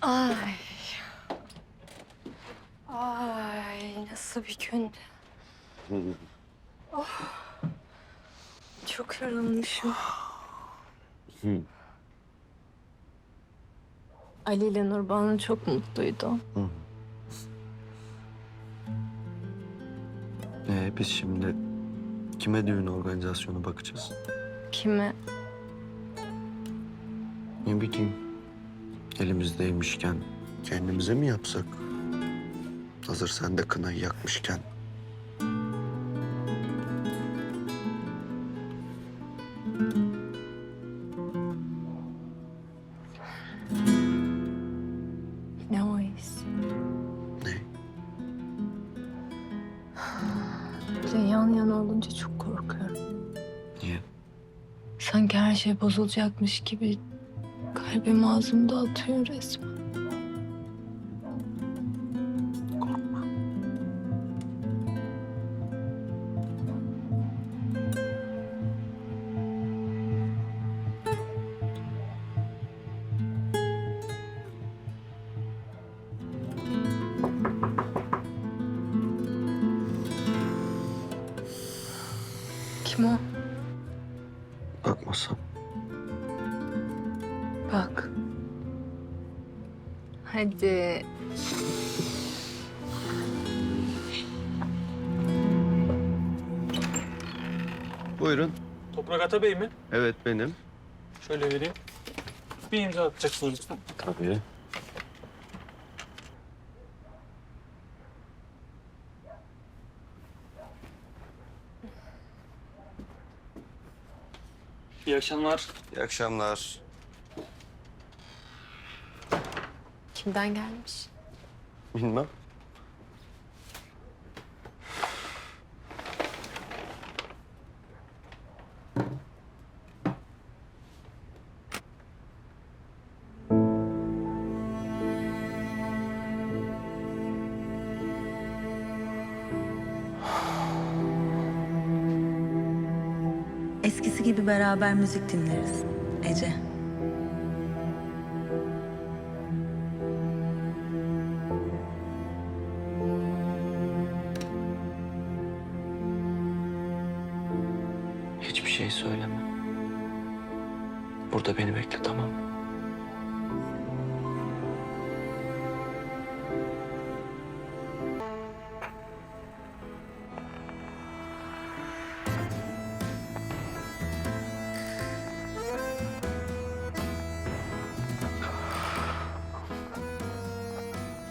Ay. Ay nasıl bir gündü. Oh. Çok yorulmuşum. Ali ile Nurbanu çok mutluydu. Biz şimdi kime düğün organizasyonu bakacağız? Kime? Ne bileyim, elimizdeymişken kendimize mi yapsak? Hazır sen de kınayı yakmışken. Ne o his? Ne? Bir de yan yana olunca çok korkuyorum. Niye? Sanki her şey bozulacakmış gibi kalbim ağzımda atıyor resmen. Korkma. Kim o? Bakmasam. Bak. Hadi. Buyurun. Toprak Atabey mi? Evet benim. Şöyle vereyim. Bir imza atacaksınız lütfen. Tabii. İyi akşamlar. İyi akşamlar. Kimden gelmiş? Bilmem. Eskisi gibi beraber müzik dinleriz Ece. Hiçbir şey söyleme. Burada beni bekle, tamam mı?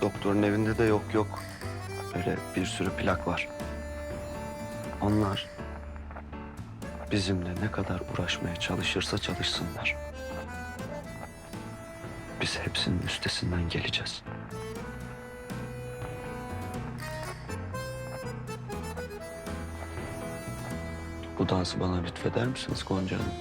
Doktorun evinde de yok. Böyle bir sürü plak var. Onlar bizimle ne kadar uğraşmaya çalışırsa çalışsınlar. Biz hepsinin üstesinden geleceğiz. Bu dansı bana lütfeder misiniz Gonca Hanım?